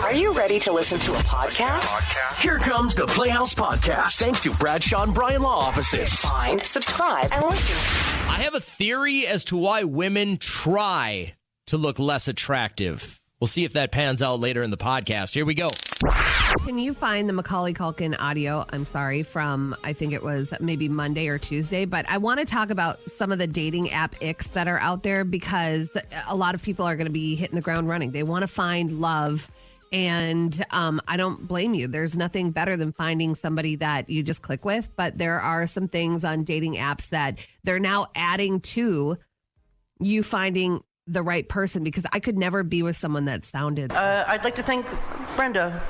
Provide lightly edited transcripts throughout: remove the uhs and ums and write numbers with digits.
Are you ready to listen to a podcast? Here comes the Playhouse Podcast, thanks to Bradshaw and Bryan Law Offices. Find, subscribe, and listen. I have a theory as to why women try to look less attractive. We'll see if that pans out later in the podcast. Here we go. Can you find the Macaulay Culkin audio? I'm sorry, from I think it was maybe Monday or Tuesday, but I want to talk about some of the dating app icks that are out there because a lot of people are going to be hitting the ground running. They want to find love, and I don't blame you. There's nothing better than finding somebody that you just click with, but there are some things on dating apps that they're now adding to you finding the right person, because I could never be with someone that sounded. I'd like to thank Brenda.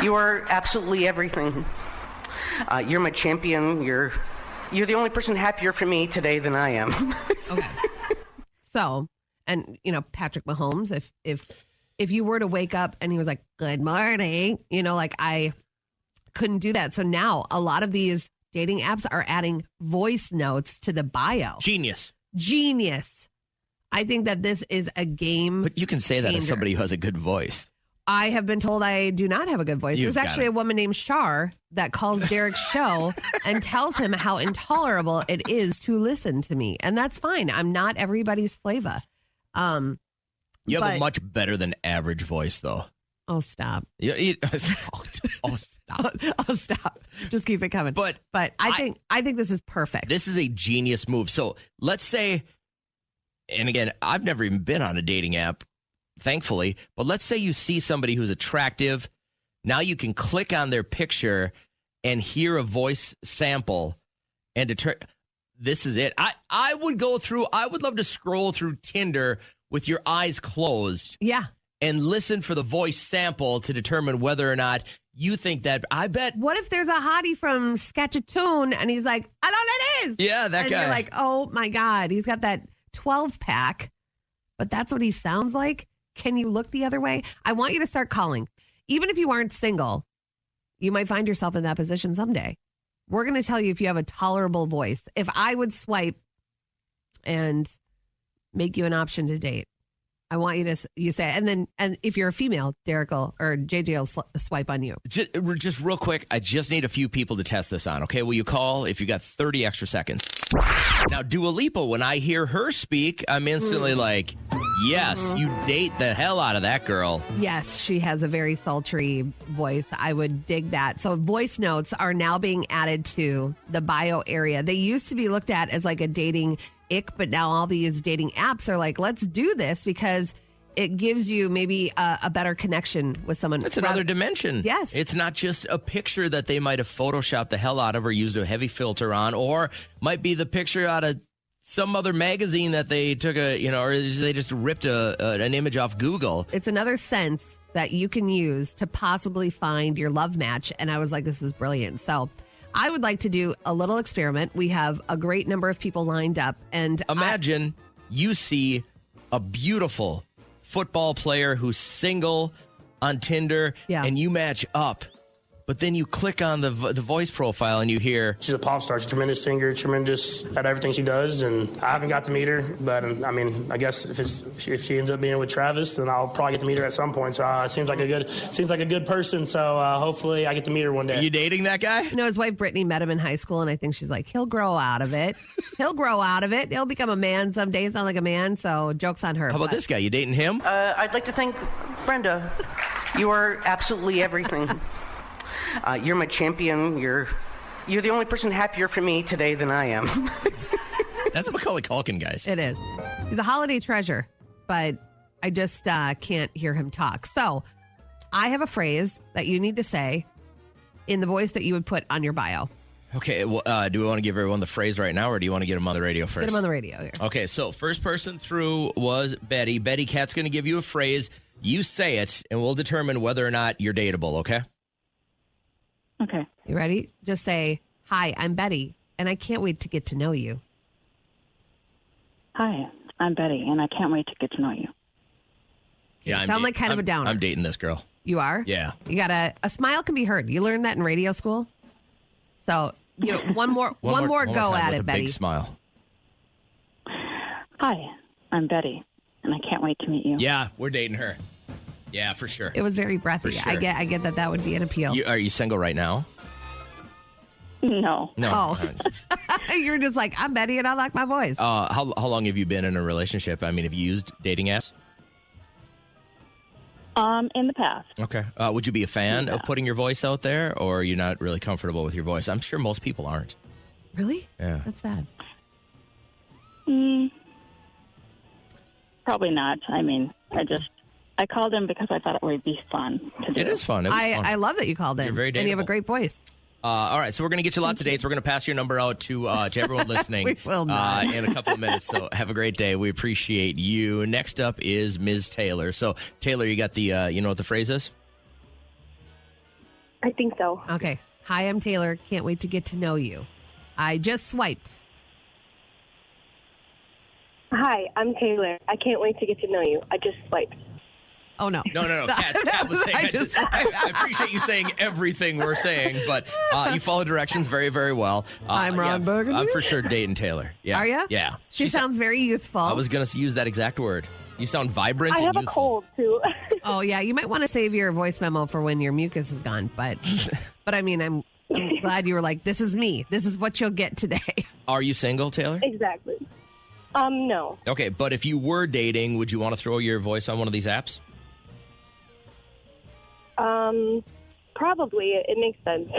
You are absolutely everything. You're my champion. You're the only person happier for me today than I am. Okay. So, and you know, Patrick Mahomes, if you were to wake up and he was like, "Good morning," you know, like I couldn't do that. So now a lot of these dating apps are adding voice notes to the bio. Genius. I think that this is a game. But you can say that changer. as somebody who has a good voice. I have been told I do not have a good voice. You've There's got actually it. a woman named Shar that calls Derek's show and tells him how intolerable it is to listen to me. And that's fine. I'm not everybody's flavor. You have but- a much better than average voice, though. Oh, stop. Oh, stop. Oh, stop. Just keep it coming. But I think this is perfect. This is a genius move. So let's say, and again, I've never even been on a dating app, thankfully, but let's say you see somebody who's attractive. Now you can click on their picture and hear a voice sample and determine this is it. I would love to scroll through Tinder with your eyes closed. Yeah. And listen for the voice sample to determine whether or not you think that. I bet. What if there's a hottie from Sketchatoon and he's like, "Hello, ladies." Yeah, that and guy. You're like, "Oh my God, he's got that 12-pack," but that's what he sounds like. Can you look the other way? I want you to start calling. Even if you aren't single, you might find yourself in that position someday. We're going to tell you if you have a tolerable voice. If I would swipe and make you an option to date, I want you say, and if you're a female, Derek or JJ will swipe on you. Just real quick, I just need a few people to test this on, okay? Will you call if you got 30 extra seconds? Now, Dua Lipa, when I hear her speak, I'm instantly like, yes, you date the hell out of that girl. Yes, she has a very sultry voice. I would dig that. So voice notes are now being added to the bio area. They used to be looked at as like a dating ick, but now all these dating apps are like, let's do this because it gives you maybe a better connection with someone. It's another dimension. Yes. It's not just a picture that they might have photoshopped the hell out of or used a heavy filter on, or might be the picture out of some other magazine that they took or they just ripped an image off Google. It's another sense that you can use to possibly find your love match. And I was like, this is brilliant. So I would like to do a little experiment. We have a great number of people lined up. And imagine you see a beautiful football player who's single on Tinder, and you match up. But then you click on the voice profile and you hear... She's a pop star. She's a tremendous singer, tremendous at everything she does. And I haven't got to meet her. But, I mean, I guess if she ends up being with Travis, then I'll probably get to meet her at some point. So it seems like a good person. So hopefully I get to meet her one day. Are you dating that guy? You know, his wife Brittany met him in high school, and I think she's like, he'll grow out of it. He'll become a man someday. Sound like a man. So joke's on her. How about this guy? You dating him? I'd like to thank Brenda. You are absolutely everything. You're my champion. You're the only person happier for me today than I am. That's Macaulay Culkin, guys. It is. He's a holiday treasure, but I just can't hear him talk. So I have a phrase that you need to say in the voice that you would put on your bio. Okay. Well, do we want to give everyone the phrase right now, or do you want to get him on the radio first? Get him on the radio here. Okay. So first person through was Betty. Betty Cat's going to give you a phrase. You say it, and we'll determine whether or not you're dateable, okay? Okay. You ready? Just say, "Hi, I'm Betty, and I can't wait to get to know you." Hi, I'm Betty, and I can't wait to get to know you. Yeah, Sound like kind of a downer. I'm dating this girl. You are? Yeah. You got a smile can be heard. You learned that in radio school. So, one more go at it, Betty. Big smile. Hi, I'm Betty, and I can't wait to meet you. Yeah, we're dating her. Yeah, for sure. It was very breathy. For sure. I get that would be an appeal. Are you single right now? No. No. Oh. You're just like, I'm Betty and I like my voice. How long have you been in a relationship? I mean, have you used dating apps? In the past. Okay. Would you be a fan of putting your voice out there, or are you not really comfortable with your voice? I'm sure most people aren't. Really? Yeah. That's sad. Probably not. I mean, I called him because I thought it would be fun to do. It is fun. It was fun. I love that you called in. You're very and you have a dateable. great voice. All right, so we're going to get you lots of dates. We're going to pass your number out to everyone listening We will not. in a couple of minutes. So have a great day. We appreciate you. Next up is Ms. Taylor. So, Taylor, you got the, you know what the phrase is? I think so. Okay. Hi, I'm Taylor. Can't wait to get to know you. I just swiped. Hi, I'm Taylor. I can't wait to get to know you. I just swiped. Oh, no. No. Kat was saying, I appreciate you saying everything we're saying, but you follow directions very, very well. I'm Ron Burgundy. I'm for sure dating Taylor. Yeah. Are you? Yeah. She sounds very youthful. I was going to use that exact word. You sound vibrant I and have a youthful. cold, too. Oh, yeah. You might want to save your voice memo for when your mucus is gone. But I mean, I'm glad you were like, this is me. This is what you'll get today. Are you single, Taylor? Exactly. No. Okay, but if you were dating, would you want to throw your voice on one of these apps? Probably. It makes sense.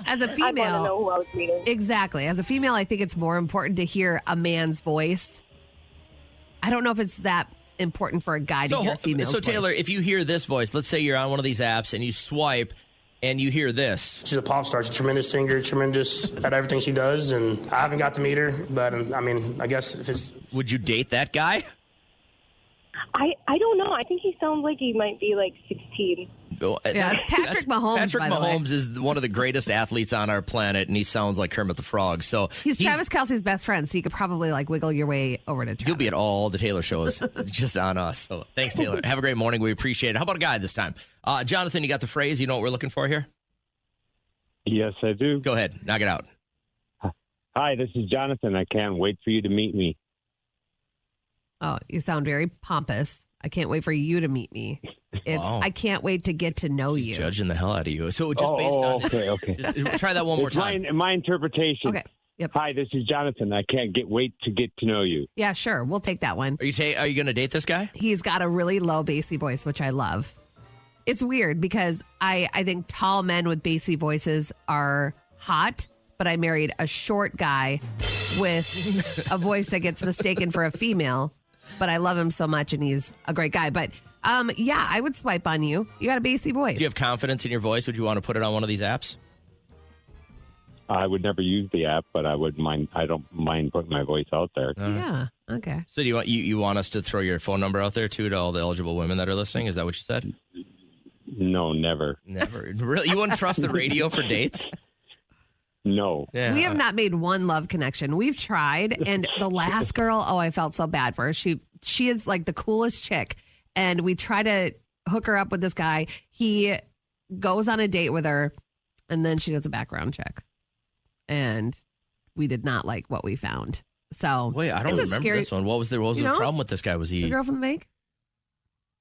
As a I want to female, know who I was meeting. exactly. As a female, I think it's more important to hear a man's voice. I don't know if it's that important for a guy to hear a female's So voice. Taylor, if you hear this voice, let's say you're on one of these apps and you swipe and you hear this. She's a pop star. She's a tremendous singer, tremendous at everything she does. And I haven't got to meet her, but I mean, I guess if it's... Would you date that guy? I don't know. I think he sounds like he might be like 16. Oh, Yeah, it's Patrick Mahomes, Patrick by the way. Mahomes is one of the greatest athletes on our planet, and he sounds like Kermit the Frog. So He's Travis Kelce's best friend, so you could probably like wiggle your way over to Travis. He'll be at all the Taylor shows, just on us. So thanks, Taylor. Have a great morning. We appreciate it. How about a guy this time? Jonathan, you got the phrase? You know what we're looking for here? Yes, I do. Go ahead. Knock it out. Hi, this is Jonathan. I can't wait for you to meet me. Oh, you sound very pompous. I can't wait for you to meet me. It's Wow. I can't wait to get to know He's you. judging the hell out of you. So just based on okay. just try that one more It's time. my interpretation. Okay. Yep. Hi, this is Jonathan. I can't wait to get to know you. Yeah, sure. We'll take that one. Are you going to date this guy? He's got a really low bassy voice, which I love. It's weird because I think tall men with bassy voices are hot, but I married a short guy with a voice that gets mistaken for a female, but I love him so much and he's a great guy. But yeah, I would swipe on you. You got a bassy voice. Do you have confidence in your voice? Would you want to put it on one of these apps? I would never use the app, but I don't mind putting my voice out there. Yeah. Okay. So do you want us to throw your phone number out there too to all the eligible women that are listening? Is that what you said? No, never. Never. Really? You wouldn't trust the radio for dates? No. Yeah. We have not made one love connection. We've tried, and the last girl, I felt so bad for her. She is like the coolest chick, and we try to hook her up with this guy. He goes on a date with her, and then she does a background check, and we did not like what we found. So Wait, I don't it's a remember scary- this one. What was the You know? problem with this guy? Was The he girl from the bank.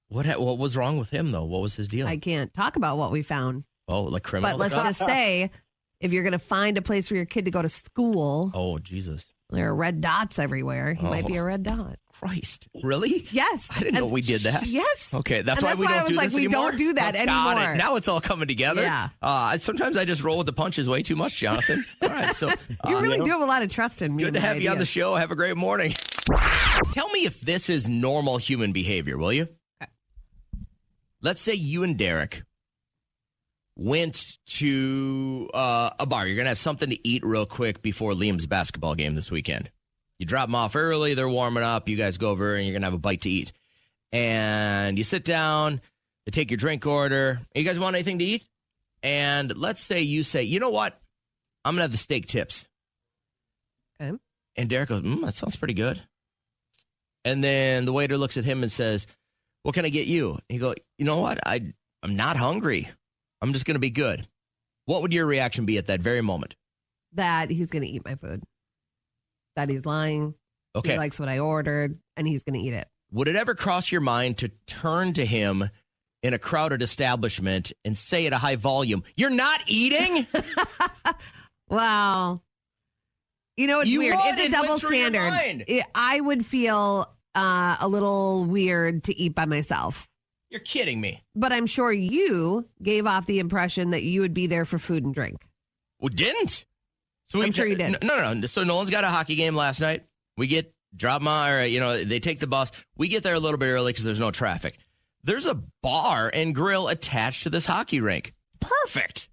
what was wrong with him though? What was his deal? I can't talk about what we found, Oh, like criminal but let's stuff? just say, if you're going to find a place for your kid to go to school, Oh, Jesus. there are red dots everywhere. He might be a red dot. Christ. Really? Yes. I didn't know we did that. Yes. Okay, that's And why we don't I was do like, this we anymore. don't do that Got anymore. it. Now it's all coming together. Yeah. Sometimes I just roll with the punches way too much, Jonathan. All right, so You really do have a lot of trust in me. good and to my have you on the ideas. show. Have a great morning. Tell me if this is normal human behavior, will you? Okay. Let's say you and Derek went to a bar. You're going to have something to eat real quick before Liam's basketball game this weekend. You drop them off early. They're warming up. You guys go over and you're going to have a bite to eat. And you sit down. They take your drink order. You guys want anything to eat? And let's say you say, you know what? I'm going to have the steak tips. Okay. And Derek goes, that sounds pretty good. And then the waiter looks at him and says, what can I get you? And you go, you know what? I'm not hungry. I'm just going to be good. What would your reaction be at that very moment? That he's going to eat my food. That he's lying. Okay. He likes what I ordered, and he's going to eat it. Would it ever cross your mind to turn to him in a crowded establishment and say at a high volume, "You're not eating?" Wow. You know, it's You weird. would. It's a It double went through your standard. mind. I would feel a little weird to eat by myself. You're kidding me. But I'm sure you gave off the impression that you would be there for food and drink. Well, didn't. So I'm sure you did. No. So Nolan's got a hockey game last night. We they take the bus. We get there a little bit early because there's no traffic. There's a bar and grill attached to this hockey rink. Perfect.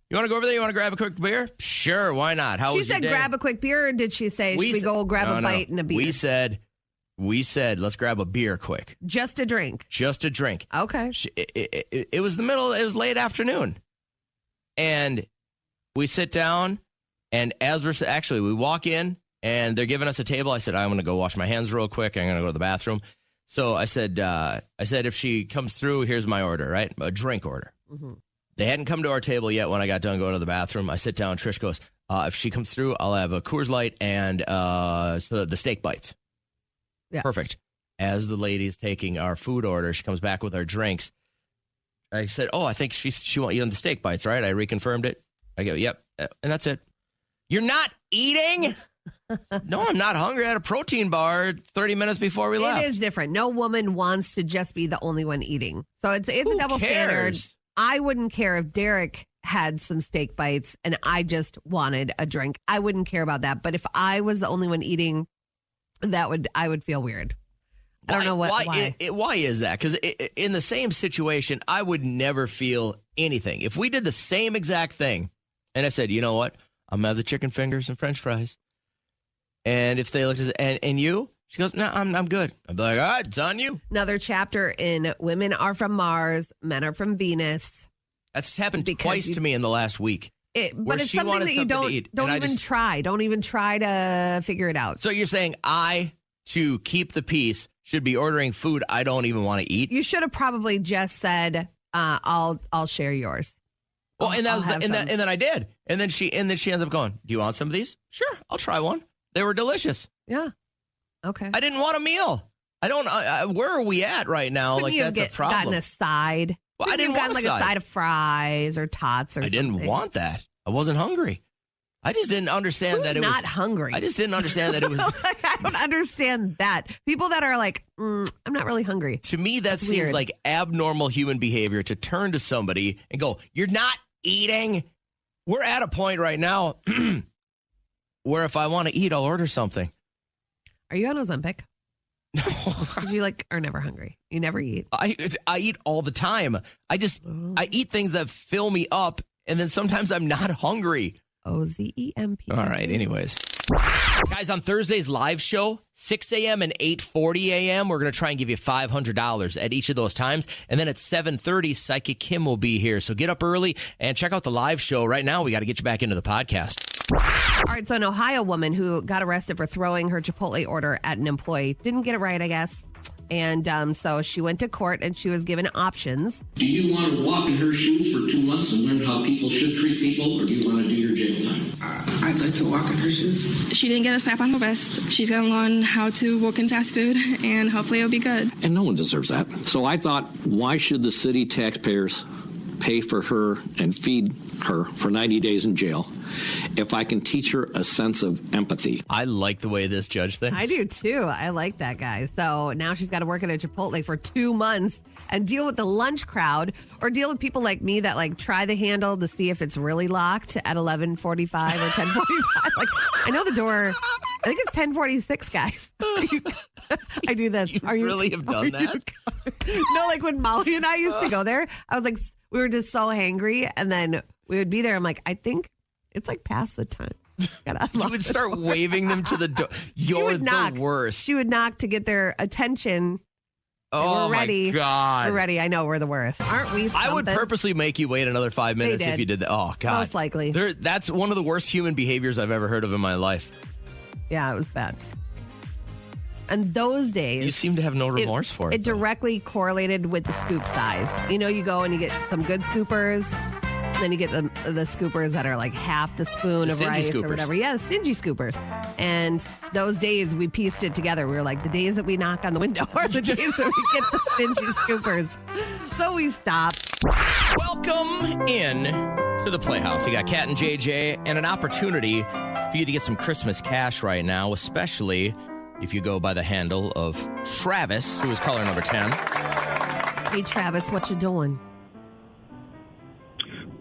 You want to go over there? You want to grab a quick beer? Sure, why not? How She was your said day? grab a quick beer, or did she say should we go grab a bite and a beer? We said let's grab a beer quick. Just a drink. Just a drink. Okay. It was it was late afternoon. And we sit down, and as we walk in, and they're giving us a table. I said, I'm going to go wash my hands real quick. I'm going to go to the bathroom. So I said, if she comes through, here's my order, right? A drink order. Mm-hmm. They hadn't come to our table yet when I got done going to the bathroom. I sit down. Trish goes, if she comes through, I'll have a Coors Light and so the steak bites. Yeah. Perfect. As the lady's taking our food order, she comes back with our drinks. I said, I think she wants the steak bites, right? I reconfirmed it. I go, yep. And that's it. You're not eating? No, I'm not hungry. I had a protein bar 30 minutes before we left. It is different. No woman wants to just be the only one eating. So it's a double standard. I wouldn't care if Derek had some steak bites and I just wanted a drink. I wouldn't care about that. But if I was the only one eating, I would feel weird. I don't know why. Why is that? Because in the same situation, I would never feel anything. If we did the same exact thing, and I said, you know what? I'm going to have the chicken fingers and French fries. And if they look and you? She goes, no, I'm good. I'm like, all right, it's on you. Another chapter in Women Are From Mars, Men Are From Venus. That's happened twice to me in the last week. But it's something that you don't even try. Don't even try to figure it out. So you're saying to keep the peace, should be ordering food I don't even want to eat? You should have probably just said, I'll share yours. Well, and then I did. And then she ends up going, do you want some of these? Sure, I'll try one. They were delicious. Yeah. Okay. I didn't want a meal. I don't. Where are we at right now? Couldn't that's a problem. Gotten a side. Well, I didn't want a side of fries or tots or something. I didn't want that. I wasn't hungry. I just didn't understand that it was not hungry. I just didn't understand that it was. I don't understand that. People that are like, I'm not really hungry. To me, that seems weird. Like abnormal human behavior to turn to somebody and go, "You're not eating." We're at a point right now where if I want to eat, I'll order something. Are you on Ozempic? No. You are never hungry. You never eat. I eat all the time. I eat things that fill me up, and then sometimes I'm not hungry. OZEMP. All right. Anyways, guys, on Thursday's live show, 6 a.m. and 8:40 a.m., we're going to try and give you $500 at each of those times. And then at 7:30, Psychic Kim will be here. So get up early and check out the live show. Right now, we got to get you back into the podcast. All right. So an Ohio woman who got arrested for throwing her Chipotle order at an employee didn't get it right, I guess. And so she went to court and she was given options. Do you want to walk in her shoes for 2 months and learn how people should treat people, or do you want to do your jail time? I'd like to walk in her shoes. She didn't get a slap on the wrist. She's going to learn how to work in fast food, and hopefully it'll be good. And no one deserves that. So I thought, why should the city taxpayers pay for her and feed her for 90 days in jail if I can teach her a sense of empathy? I like the way this judge thinks. I do too. I like that guy. So now she's got to work at a Chipotle for 2 months and deal with the lunch crowd, or deal with people like me that like try the handle to see if it's really locked at 11:45 or 10:45. Like, I know the door. I think it's 10:46, guys. I do this. You really have done that? No, like when Molly and I used to go there, I was like, we were just so hangry, and then we would be there. I'm like, I think it's like past the time. You would start waving them to the door. You're the worst. She would knock to get their attention. Oh, we're ready. My God. We're ready. I know we're the worst. Aren't we? I would purposely make you wait another 5 minutes if you did that. Oh, God. Most likely. That's one of the worst human behaviors I've ever heard of in my life. Yeah, it was bad. And those days... You seem to have no remorse for it. It directly correlated with the scoop size. You know, you go and you get some good scoopers, And then you get the scoopers that are like half the spoon of rice or whatever. Yeah, the stingy scoopers. And those days we pieced it together. We were like, the days that we knock on the window are the days that we get the stingy scoopers. So we stopped. Welcome in to the Playhouse. You got Kat and JJ and an opportunity for you to get some Christmas cash right now, especially if you go by the handle of Travis, who is caller number 10. Hey, Travis, what you doing?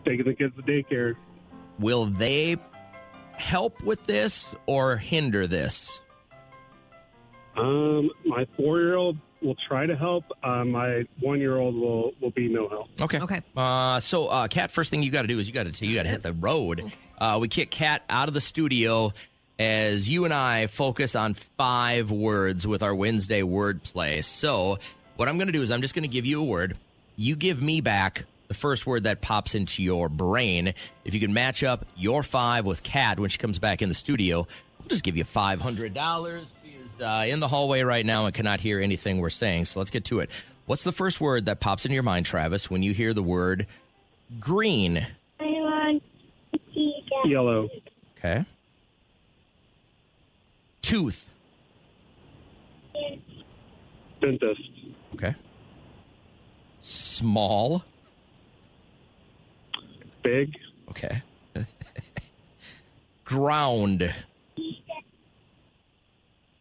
Taking the kids to daycare. Will they help with this or hinder this? My 4-year-old will try to help. My 1-year-old will be no help. Okay. So, Kat, first thing you got to do is you got to hit the road. We kick Kat out of the studio as you and I focus on 5 words with our Wednesday wordplay. So, what I'm going to do is I'm just going to give you a word. You give me back the first word that pops into your brain. If you can match up your 5 with Kat when she comes back in the studio, we'll just give you $500. She is in the hallway right now and cannot hear anything we're saying, so let's get to it. What's the first word that pops into your mind, Travis, when you hear the word green? I want to see that. Yellow. Okay. Tooth. Dentist. Okay. Small. Big. Okay. Ground.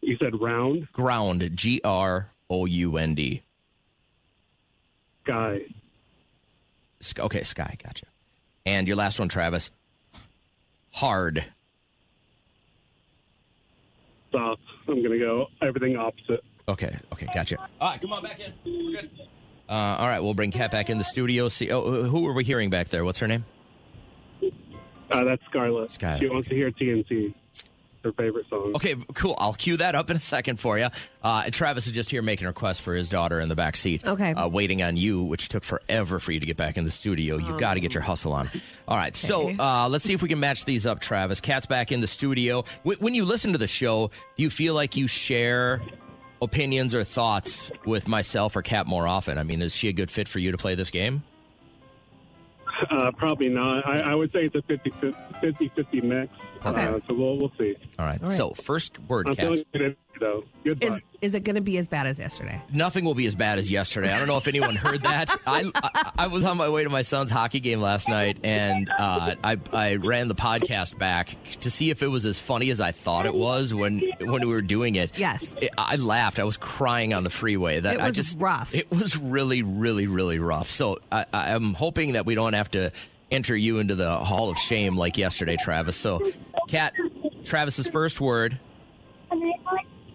You said round? Ground. Ground. Sky. Okay, sky. Gotcha. And your last one, Travis. Hard. Soft. I'm going to go everything opposite. Okay, gotcha. All right, come on back in. We're good. All right, we'll bring Kat back in the studio. See, who are we hearing back there? What's her name? That's Scarlett. Skylar. She wants to hear TNT, her favorite song. Okay, cool. I'll cue that up in a second for you. Travis is just here making a request for his daughter in the back seat. Okay. Waiting on you, which took forever for you to get back in the studio. You've got to get your hustle on. All right, so let's see if we can match these up, Travis. Kat's back in the studio. When you listen to the show, do you feel like you share opinions or thoughts with myself or Kat more often? I mean, is she a good fit for you to play this game? Probably not. I would say it's a 50-50 mix. Okay. So we'll see. All right. So first word, I'm Kat. feeling good, though. Goodbye. Is it going to be as bad as yesterday? Nothing will be as bad as yesterday. I don't know if anyone heard that. I was on my way to my son's hockey game last night, and I ran the podcast back to see if it was as funny as I thought it was when we were doing it. Yes. I laughed. I was crying on the freeway. It was rough. It was really, really, really rough. So I'm hoping that we don't have to enter you into the Hall of Shame like yesterday, Travis. So, Kat, Travis's first word.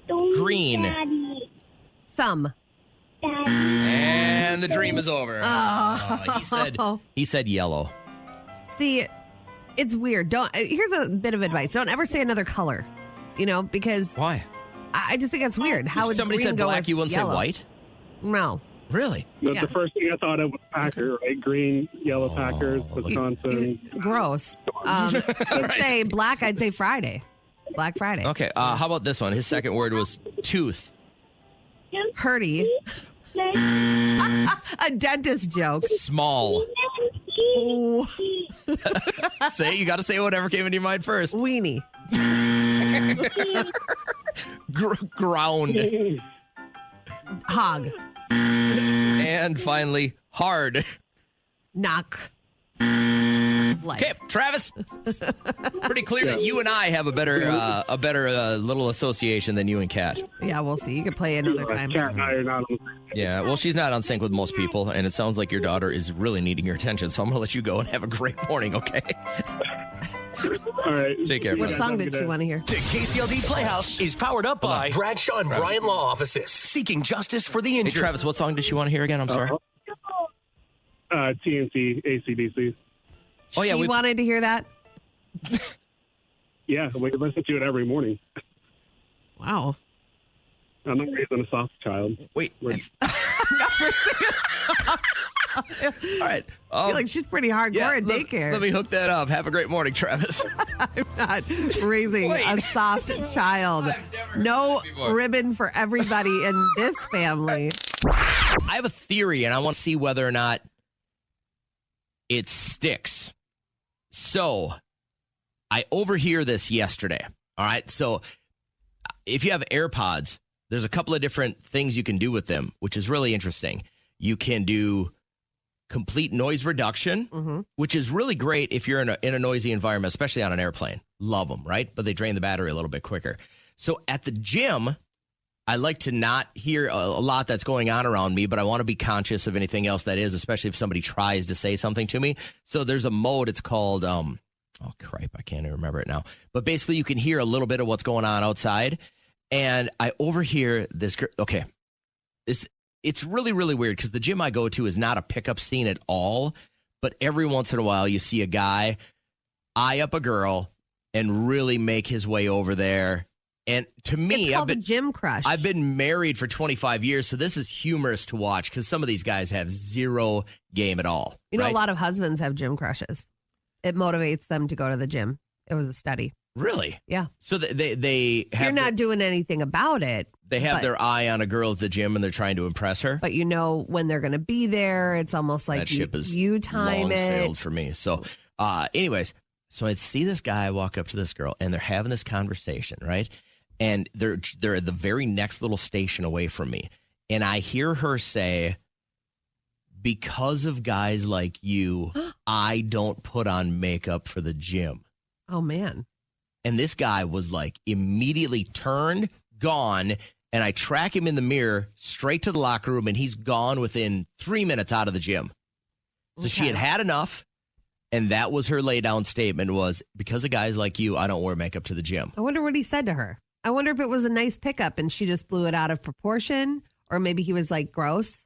Green. Thumb. And the dream is over. He said yellow. See, it's weird. Here's a bit of advice. Don't ever say another color. Because why? I just think that's weird. How would somebody green said go black? with You wouldn't yellow? say white? No. Really? That's the first thing I thought of was Packer, right? Green, yellow Packers, Wisconsin. Gross. Let's say black. I'd say Friday. Black Friday. Okay. How about this one? His second word was tooth. Hurty. A dentist joke. Small. Ooh. You got to say whatever came into your mind first. Weenie. Ground. Hog. And finally, hard. Knock. Okay, Travis. Pretty clear that you and I have a better little association than you and Kat. Yeah, we'll see. You can play another time. Kat and I are not on. Yeah, well, she's not on sync with most people, and it sounds like your daughter is really needing your attention. So I'm going to let you go and have a great morning. Okay. All right. Take care. What song did you want to hear? The KCLD Playhouse is powered up by Bradshaw and Bryan Law Offices, seeking justice for the injured. Hey, Travis, what song did you want to hear again? I'm sorry. TNT, AC/DC. Oh, yeah. We wanted to hear that? Yeah, we listen to it every morning. Wow. I'm not raising a soft child. Wait. All right. I feel like she's pretty hardcore at daycare. Let me hook that up. Have a great morning, Travis. I'm not raising a soft child. No ribbon for everybody in this family. I have a theory, and I want to see whether or not it sticks. So I overhear this yesterday. All right. So if you have AirPods, there's a couple of different things you can do with them, which is really interesting. You can do complete noise reduction, which is really great if you're in a noisy environment, especially on an airplane. Love them, right? But they drain the battery a little bit quicker. So at the gym, I like to not hear a lot that's going on around me, but I want to be conscious of anything else that is, especially if somebody tries to say something to me. So there's a mode, it's called, oh, crap, I can't even remember it now. But basically, you can hear a little bit of what's going on outside. And I overhear this. Okay, it's really, really weird because the gym I go to is not a pickup scene at all. But every once in a while, you see a guy eye up a girl and really make his way over there. And to me, it's called a gym crush. I've been married for 25 years, so this is humorous to watch because some of these guys have zero game at all. You know, right? a lot of husbands have gym crushes. It motivates them to go to the gym. It was a study. Really? Yeah. So they have. You're not doing anything about it. They have their eye on a girl at the gym and they're trying to impress her. But you know when they're going to be there. It's almost like that ship is you time long it. sailed for me. So, anyways, so I see this guy walk up to this girl and they're having this conversation, right? And they're at the very next little station away from me, and I hear her say, "Because of guys like you, I don't put on makeup for the gym." Oh man. And this guy was like immediately turned, gone, and I track him in the mirror straight to the locker room, and he's gone within 3 minutes out of the gym. So she had had enough, and that was her lay down statement was, because of guys like you, I don't wear makeup to the gym. I wonder what he said to her. I wonder if it was a nice pickup and she just blew it out of proportion, or maybe he was like gross.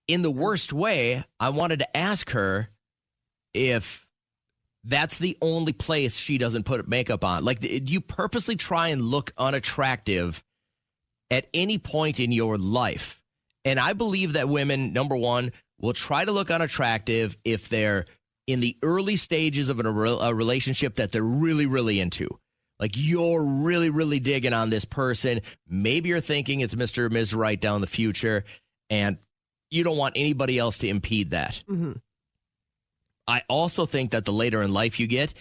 In the worst way, I wanted to ask her if that's the only place she doesn't put makeup on. Like, do you purposely try and look unattractive at any point in your life? And I believe that women, number one, will try to look unattractive if they're in the early stages of a relationship that they're really, really into. Like, you're really, really digging on this person. Maybe you're thinking it's Mr. or Ms. Right down the future, and you don't want anybody else to impede that. Mm-hmm. I also think that the later in life you get,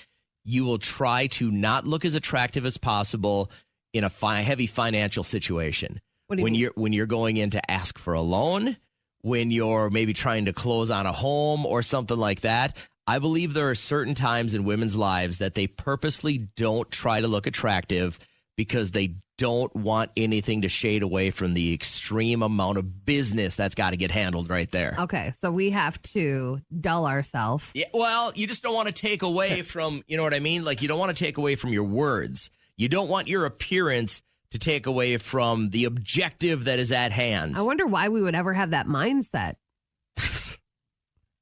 you will try to not look as attractive as possible in a heavy financial situation. What do you mean? When you're going in to ask for a loan, when you're maybe trying to close on a home or something like that. I believe there are certain times in women's lives that they purposely don't try to look attractive because they don't want anything to shade away from the extreme amount of business that's got to get handled right there. Okay, so we have to dull ourselves. Yeah, well, you just don't want to take away from, you know what I mean? Like, you don't want to take away from your words. You don't want your appearance to take away from the objective that is at hand. I wonder why we would ever have that mindset.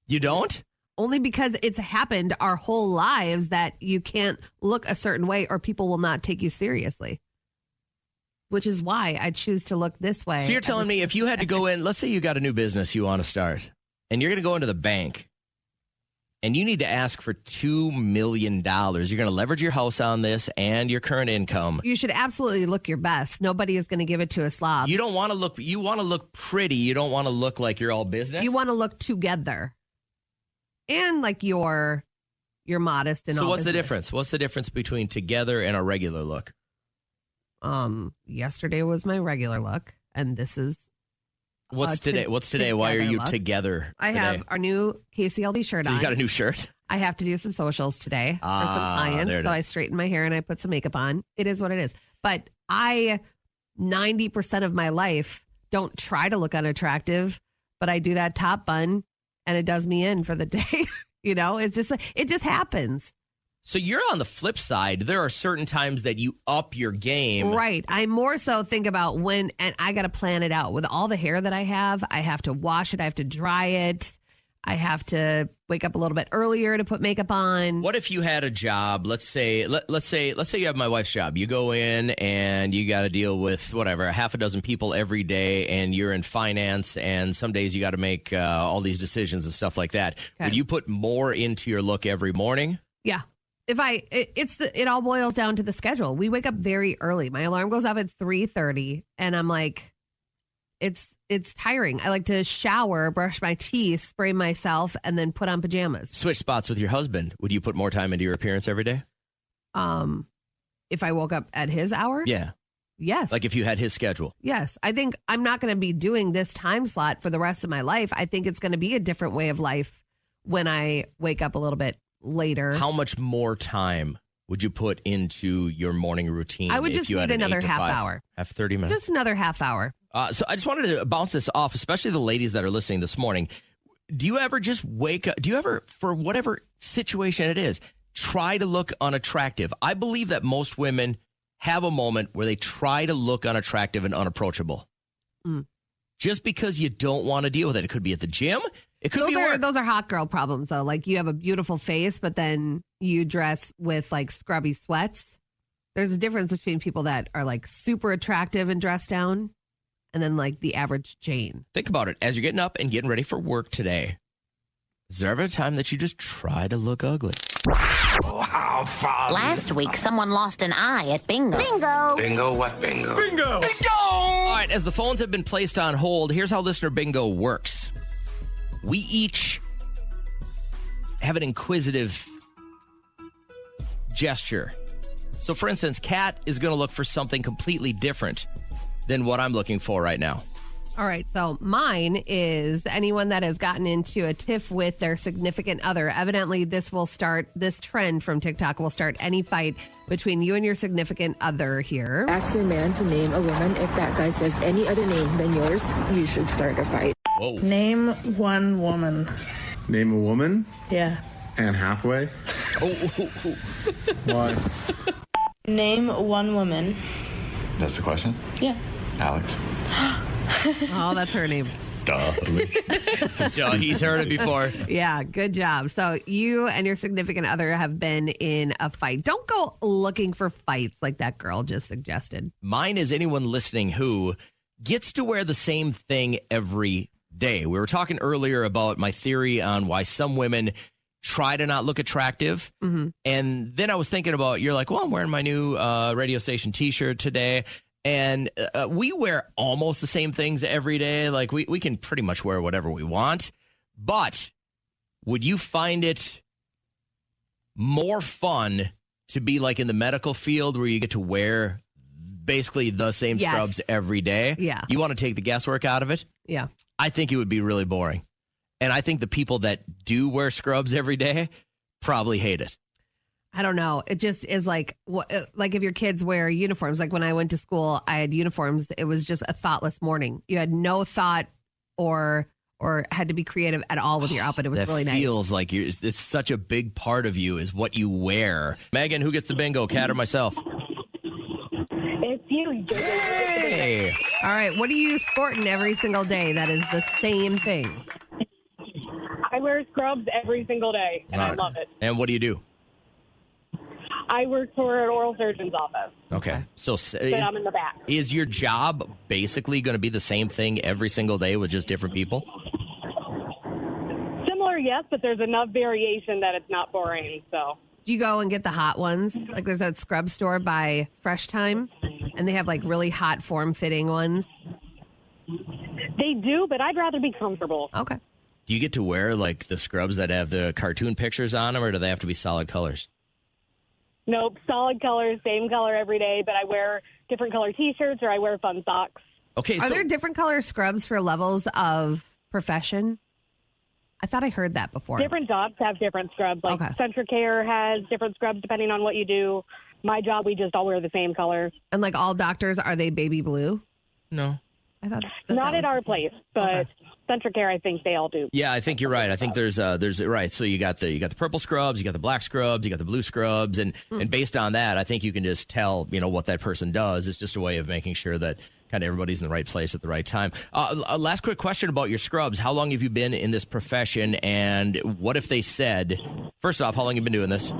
You don't? Only because it's happened our whole lives that you can't look a certain way or people will not take you seriously. Which is why I choose to look this way. So you're telling me if you had to go in, let's say you got a new business you want to start, and you're going to go into the bank, and you need to ask for $2 million. You're going to leverage your house on this and your current income. You should absolutely look your best. Nobody is going to give it to a slob. You don't want to look, you want to look pretty. You don't want to look like you're all business. You want to look together. And like you're modest and all. So what's the business. difference? What's the difference between together and a regular look? Yesterday was my regular look, and this is what's today. What's today? Why are you look. together? I have our new KCLD shirt on. You got a new shirt? I have to do some socials today for some clients, so I straighten my hair and I put some makeup on. It is what it is. But 90% of my life don't try to look unattractive, but I do that top bun. And it does me in for the day. You know, it just happens. So you're on the flip side. There are certain times that you up your game. Right. I more so think about when, and I got to plan it out. With all the hair that I have to wash it. I have to dry it. I have to wake up a little bit earlier to put makeup on. What if you had a job? Let's say you have my wife's job. You go in and you got to deal with whatever, a half a dozen people every day, and you're in finance, and some days you got to make all these decisions and stuff like that. Okay. Would you put more into your look every morning? Yeah. It all boils down to the schedule. We wake up very early. My alarm goes up at 3:30, and I'm like, it's tiring. I like to shower, brush my teeth, spray myself, and then put on pajamas. Switch spots with your husband. Would you put more time into your appearance every day? If I woke up at his hour? Yeah. Yes. Like if you had his schedule? Yes. I think I'm not going to be doing this time slot for the rest of my life. I think it's going to be a different way of life when I wake up a little bit later. How much more time would you put into your morning routine? I would just need another half hour. Have 30 minutes? Just another half hour. So I just wanted to bounce this off, especially the ladies that are listening this morning. Do you ever just wake up? Do you ever, for whatever situation it is, try to look unattractive? I believe that most women have a moment where they try to look unattractive and unapproachable. Just because you don't want to deal with it. It could be at the gym. It could be work. Those are hot girl problems, though. Like you have a beautiful face, but then you dress with like scrubby sweats. There's a difference between people that are like super attractive and dressed down and then like the average Jane. Think about it. As you're getting up and getting ready for work today, is there ever a time that you just try to look ugly? Last week, someone lost an eye at bingo. Bingo. Bingo what bingo? Bingo! Bingo! All right, as the phones have been placed on hold, here's how Listener Bingo works. We each have an inquisitive gesture. So, for instance, Kat is going to look for something completely different than what I'm looking for right now. All right, so mine is anyone that has gotten into a tiff with their significant other. Evidently, this trend from TikTok will start any fight between you and your significant other here. Ask your man to name a woman. If that guy says any other name than yours, you should start a fight. Whoa. Name one woman. Name a woman? Yeah. Anne Hathaway? Why? Name one woman. That's the question? Yeah. Alex. Oh, that's her name. Duh. He's heard it before. Yeah, good job. So you and your significant other have been in a fight. Don't go looking for fights like that girl just suggested. Mine is anyone listening who gets to wear the same thing every day. We were talking earlier about my theory on why some women try to not look attractive. Mm-hmm. And then I was thinking about, you're like, well, I'm wearing my new radio station t-shirt today. And we wear almost the same things every day. Like we can pretty much wear whatever we want. But would you find it more fun to be like in the medical field where you get to wear basically the same scrubs every day? Yeah. You want to take the guesswork out of it? Yeah. I think it would be really boring. And I think the people that do wear scrubs every day probably hate it. I don't know. It just is like if your kids wear uniforms. Like when I went to school, I had uniforms. It was just a thoughtless morning. You had no thought or had to be creative at all with your outfit. It was really nice. That feels like it's such a big part of you is what you wear. Megan, who gets the bingo, Kat or myself? It's you. Hey. All right. What are you sporting every single day that is the same thing? I wear scrubs every single day, and I love it. And what do you do? I work for an oral surgeon's office. Okay. So I'm in the back. Is your job basically going to be the same thing every single day with just different people? Similar, yes, but there's enough variation that it's not boring. So. Do you go and get the hot ones? Like there's that scrub store by Fresh Time, and they have like really hot form-fitting ones. They do, but I'd rather be comfortable. Okay. Do you get to wear like the scrubs that have the cartoon pictures on them, or do they have to be solid colors? Nope, solid colors, same color every day, but I wear different color T-shirts or I wear fun socks. Okay, Are there different color scrubs for levels of profession? I thought I heard that before. Different jobs have different scrubs. Like Centric Care has different scrubs depending on what you do. My job, we just all wear the same color. And like all doctors, are they baby blue? No. I thought not at our place, but Centric Care, I think they all do. Yeah, I think you're right. I think there's right. So you got the purple scrubs, you got the black scrubs, you got the blue scrubs, and based on that, I think you can just tell what that person does. It's just a way of making sure that kind of everybody's in the right place at the right time. Last quick question about your scrubs. How long have you been in this profession, and what if they said, first off, how long have you been doing this?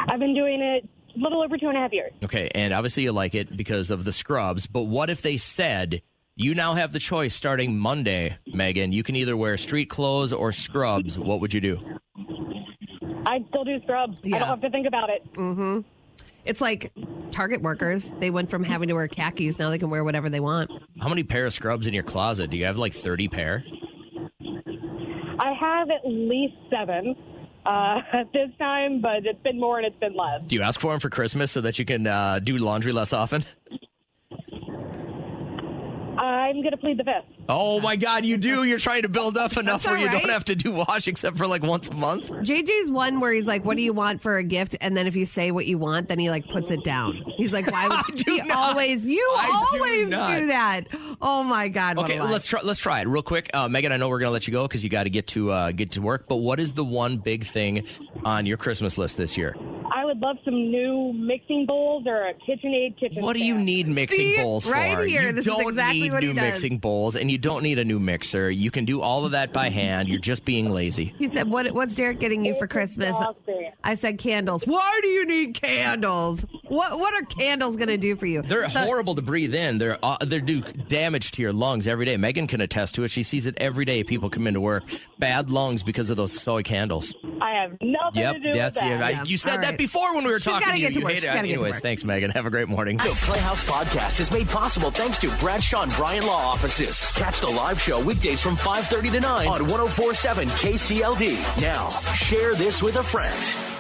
I've been doing it a little over 2.5 years. Okay, and obviously you like it because of the scrubs, but what if they said, you now have the choice starting Monday, Megan, you can either wear street clothes or scrubs. What would you do? I'd still do scrubs. I don't have to think about it. Mm-hmm. It's like Target workers. They went from having to wear khakis. Now they can wear whatever they want. How many pair of scrubs in your closet? Do you have like 30 pair? I have at least 7 at this time, but it's been more and it's been less. Do you ask for them for Christmas so that you can do laundry less often? I'm going to plead the fifth. Oh, my God, you do. You're trying to build up enough where you right. don't have to do wash except for like once a month. JJ's one where he's like, what do you want for a gift? And then if you say what you want, then he like puts it down. He's like, why would you always do that? Oh, my God. Okay, let's try it real quick. Megan, I know we're going to let you go because you got to get to work. But what is the one big thing on your Christmas list this year? I would love some new mixing bowls or a KitchenAid kitchen What do stand. you need mixing bowls right for? here, You this is don't exactly need what he new does. mixing bowls, and you don't need a new mixer. You can do all of that by hand. You're just being lazy. He said, what's Derek getting you for Christmas? Exhausting. I said candles. Why do you need candles? What are candles going to do for you? They're horrible to breathe in. They do damage to your lungs every day. Megan can attest to it. She sees it every day. People come into work. Bad lungs because of those soy candles. I have nothing to do with that. You said All that right. before when we were She's talking gotta to you. get to You work. hate She's it. gotta get to Anyways, work. thanks, Megan. Have a great morning. The Playhouse Podcast is made possible thanks to Bradshaw and Bryan Law Offices. Catch the live show weekdays from 5:30 to 9 on 104.7 KCLD. Now, share this with a friend.